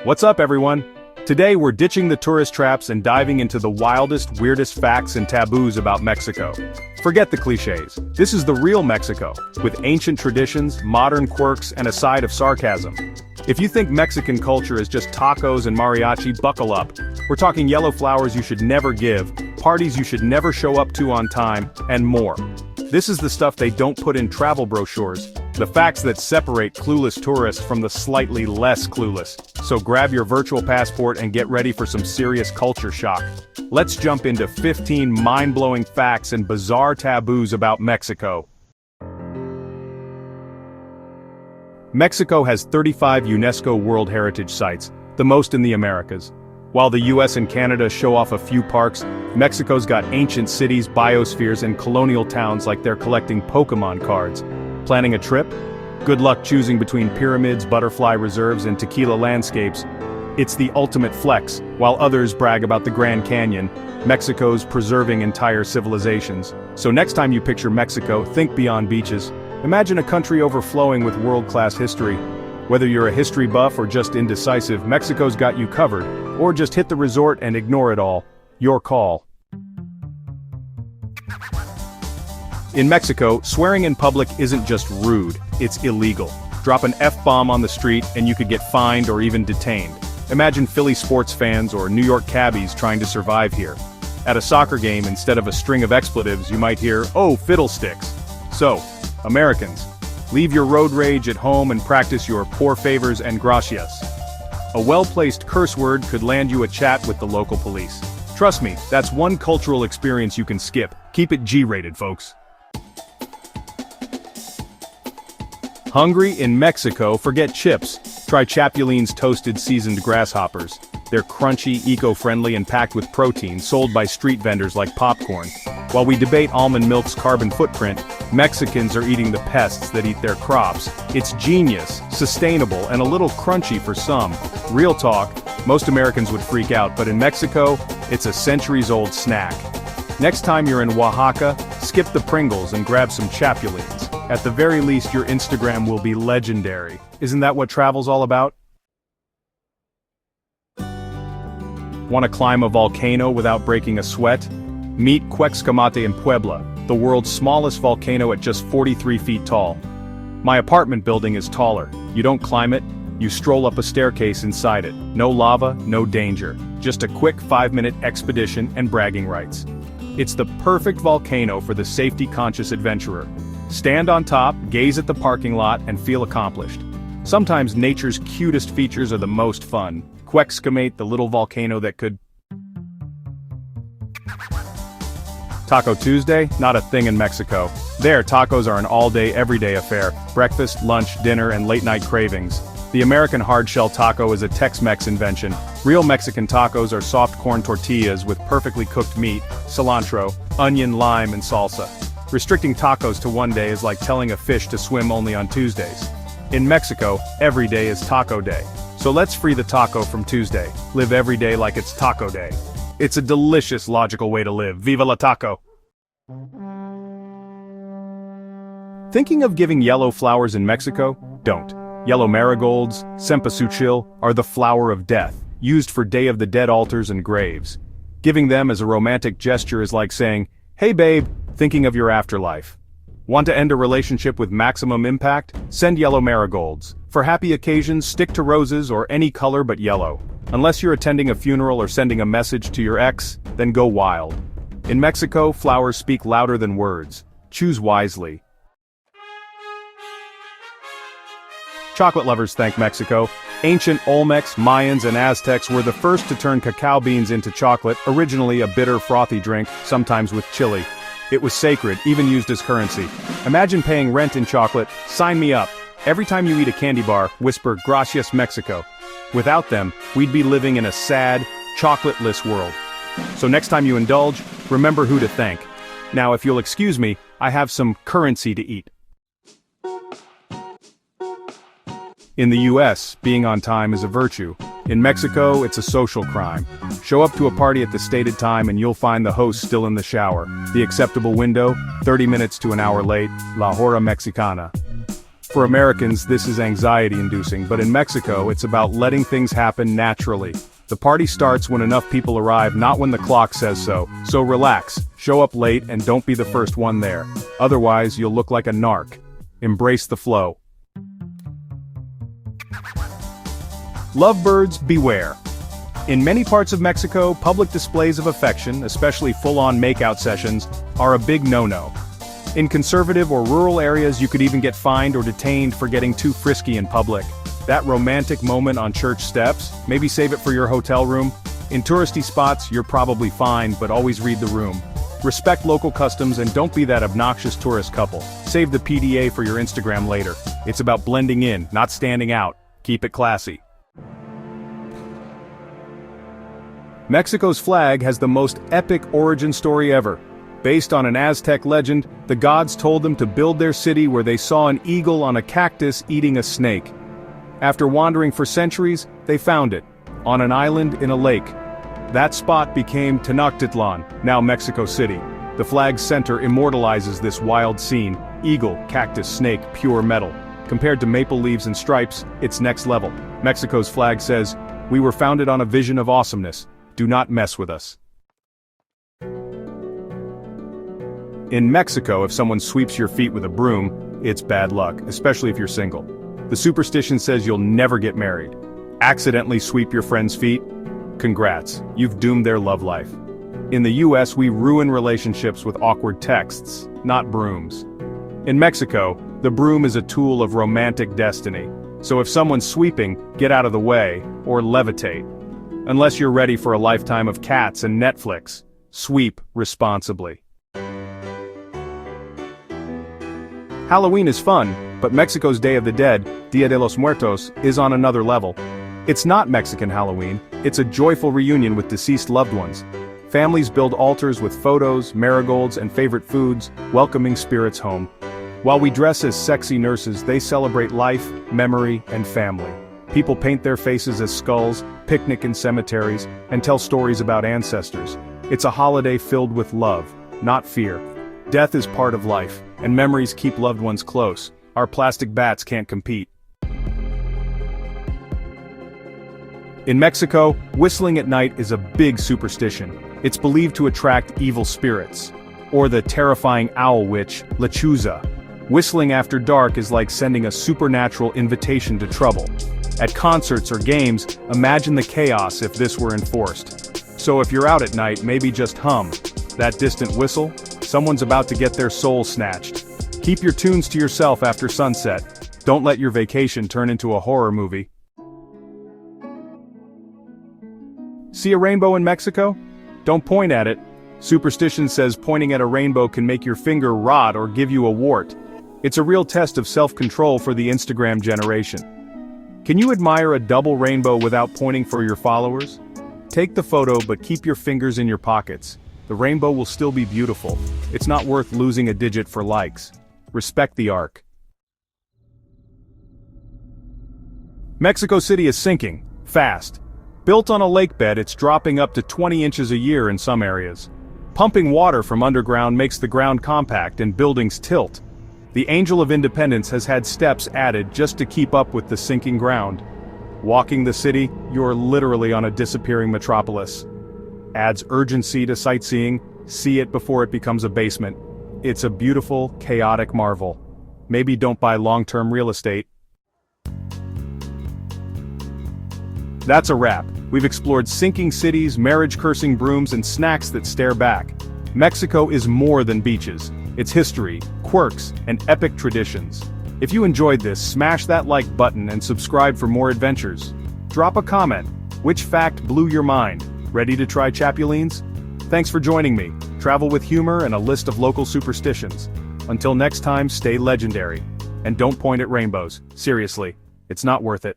What's up, everyone? Today we're ditching the tourist traps and diving into the wildest, weirdest facts and taboos about Mexico. Forget the cliches. This is the real Mexico, with ancient traditions, modern quirks, and a side of sarcasm. If you think Mexican culture is just tacos and mariachi, buckle up. We're talking yellow flowers you should never give, parties you should never show up to on time, and more. This is the stuff they don't put in travel brochures, the facts that separate clueless tourists from the slightly less clueless. So grab your virtual passport and get ready for some serious culture shock. Let's jump into 15 mind-blowing facts and bizarre taboos about Mexico. Mexico has 35 UNESCO World Heritage Sites, the most in the Americas. While the US and Canada show off a few parks, Mexico's got ancient cities, biospheres, and colonial towns like they're collecting Pokemon cards. Planning a trip? Good luck choosing between pyramids, butterfly reserves, and tequila landscapes. It's the ultimate flex. While others brag about the Grand Canyon, Mexico's preserving entire civilizations. So next time you picture Mexico, think beyond beaches. Imagine a country overflowing with world-class history. Whether you're a history buff or just indecisive, Mexico's got you covered. Or just hit the resort and ignore it all. Your call. In Mexico, swearing in public isn't just rude, it's illegal. Drop an F-bomb on the street and you could get fined or even detained. Imagine Philly sports fans or New York cabbies trying to survive here. At a soccer game, instead of a string of expletives, you might hear, "Oh, fiddlesticks." So, Americans, leave your road rage at home and practice your por favors and gracias. A well-placed curse word could land you a chat with the local police. Trust me, that's one cultural experience you can skip. Keep it G-rated, folks. Hungry in Mexico? Forget chips. Try Chapulin's toasted seasoned grasshoppers. They're crunchy, eco-friendly, and packed with protein, sold by street vendors like popcorn. While we debate almond milk's carbon footprint, Mexicans are eating the pests that eat their crops. It's genius, sustainable, and a little crunchy for some. Real talk, most Americans would freak out, but in Mexico, it's a centuries-old snack. Next time you're in Oaxaca, skip the Pringles and grab some Chapulines. At the very least, your Instagram will be legendary. Isn't that what travel's all about? Want to climb a volcano without breaking a sweat? Meet Cuexcamate in Puebla, the world's smallest volcano at just 43 feet tall. My apartment building is taller. You don't climb it, you stroll up a staircase inside it. No lava, no danger. Just a quick 5-minute expedition and bragging rights. It's the perfect volcano for the safety-conscious adventurer. Stand on top, gaze at the parking lot, and feel accomplished. Sometimes nature's cutest features are the most fun. Cuexcamate, the little volcano that could... Taco Tuesday? Not a thing in Mexico. There, tacos are an all-day, everyday affair. Breakfast, lunch, dinner, and late-night cravings. The American hard-shell taco is a Tex-Mex invention. Real Mexican tacos are soft corn tortillas with perfectly cooked meat, cilantro, onion, lime, and salsa. Restricting tacos to one day is like telling a fish to swim only on Tuesdays. In Mexico, every day is taco day. So let's free the taco from Tuesday. Live every day like it's taco day. It's a delicious, logical way to live. Viva la taco! Thinking of giving yellow flowers in Mexico? Don't. Yellow marigolds, cempasúchil, are the flower of death, used for Day of the Dead altars and graves. Giving them as a romantic gesture is like saying, "Hey babe, thinking of your afterlife." Want to end a relationship with maximum impact? Send yellow marigolds. For happy occasions, stick to roses or any color but yellow. Unless you're attending a funeral or sending a message to your ex, then go wild. In Mexico, flowers speak louder than words. Choose wisely. Chocolate lovers thank Mexico. Ancient Olmecs, Mayans, and Aztecs were the first to turn cacao beans into chocolate, originally a bitter, frothy drink, sometimes with chili. It was sacred, even used as currency. Imagine paying rent in chocolate. Sign me up. Every time you eat a candy bar, whisper "Gracias, Mexico." Without them, we'd be living in a sad, chocolateless world. So next time you indulge, remember who to thank. Now, if you'll excuse me, I have some currency to eat. In the US, being on time is a virtue. In Mexico, it's a social crime. Show up to a party at the stated time and you'll find the host still in the shower. The acceptable window, 30 minutes to an hour late, la hora mexicana. For Americans, this is anxiety-inducing, but in Mexico, it's about letting things happen naturally. The party starts when enough people arrive, not when the clock says so. So relax, show up late, and don't be the first one there. Otherwise, you'll look like a narc. Embrace the flow. Lovebirds, beware. In many parts of Mexico, public displays of affection, especially full-on makeout sessions, are a big no-no. In conservative or rural areas, you could even get fined or detained for getting too frisky in public. That romantic moment on church steps, maybe save it for your hotel room. In touristy spots, you're probably fine, but always read the room. Respect local customs and don't be that obnoxious tourist couple. Save the PDA for your Instagram later. It's about blending in, not standing out. Keep it classy. Mexico's flag has the most epic origin story ever. Based on an Aztec legend, the gods told them to build their city where they saw an eagle on a cactus eating a snake. After wandering for centuries, they found it, on an island in a lake. That spot became Tenochtitlan, now Mexico City. The flag's center immortalizes this wild scene: eagle, cactus, snake, pure metal. Compared to maple leaves and stripes, it's next level. Mexico's flag says, "We were founded on a vision of awesomeness. Do not mess with us." In Mexico, if someone sweeps your feet with a broom, it's bad luck, especially if you're single. The superstition says you'll never get married. Accidentally sweep your friend's feet? Congrats, you've doomed their love life. In the US, we ruin relationships with awkward texts, not brooms. In Mexico, the broom is a tool of romantic destiny. So if someone's sweeping, get out of the way, or levitate. Unless you're ready for a lifetime of cats and Netflix, sweep responsibly. Halloween is fun, but Mexico's Day of the Dead, Dia de los Muertos, is on another level. It's not Mexican Halloween, it's a joyful reunion with deceased loved ones. Families build altars with photos, marigolds, and favorite foods, welcoming spirits home. While we dress as sexy nurses, they celebrate life, memory, and family. People paint their faces as skulls, picnic in cemeteries, and tell stories about ancestors. It's a holiday filled with love, not fear. Death is part of life, and memories keep loved ones close. Our plastic bats can't compete. In Mexico, whistling at night is a big superstition. It's believed to attract evil spirits. Or the terrifying owl witch, Lechuza. Whistling after dark is like sending a supernatural invitation to trouble. At concerts or games, imagine the chaos if this were enforced. So if you're out at night, maybe just hum that distant whistle. Someone's about to get their soul snatched. Keep your tunes to yourself after sunset. Don't let your vacation turn into a horror movie. See a rainbow in Mexico? Don't point at it. Superstition says pointing at a rainbow can make your finger rot or give you a wart. It's a real test of self-control for the Instagram generation. Can you admire a double rainbow without pointing for your followers? Take the photo but keep your fingers in your pockets. The rainbow will still be beautiful. It's not worth losing a digit for likes. Respect the arc. Mexico City is sinking, fast. Built on a lake bed, it's dropping up to 20 inches a year in some areas. Pumping water from underground makes the ground compact and buildings tilt. The Angel of Independence has had steps added just to keep up with the sinking ground. Walking the city, you're literally on a disappearing metropolis. Adds urgency to sightseeing, see it before it becomes a basement. It's a beautiful, chaotic marvel. Maybe don't buy long-term real estate. That's a wrap. We've explored sinking cities, marriage-cursing brooms, and snacks that stare back. Mexico is more than beaches. It's history, quirks, and epic traditions. If you enjoyed this, smash that like button and subscribe for more adventures. Drop a comment. Which fact blew your mind? Ready to try chapulines? Thanks for joining me. Travel with humor and a list of local superstitions. Until next time, stay legendary. And don't point at rainbows. Seriously, it's not worth it.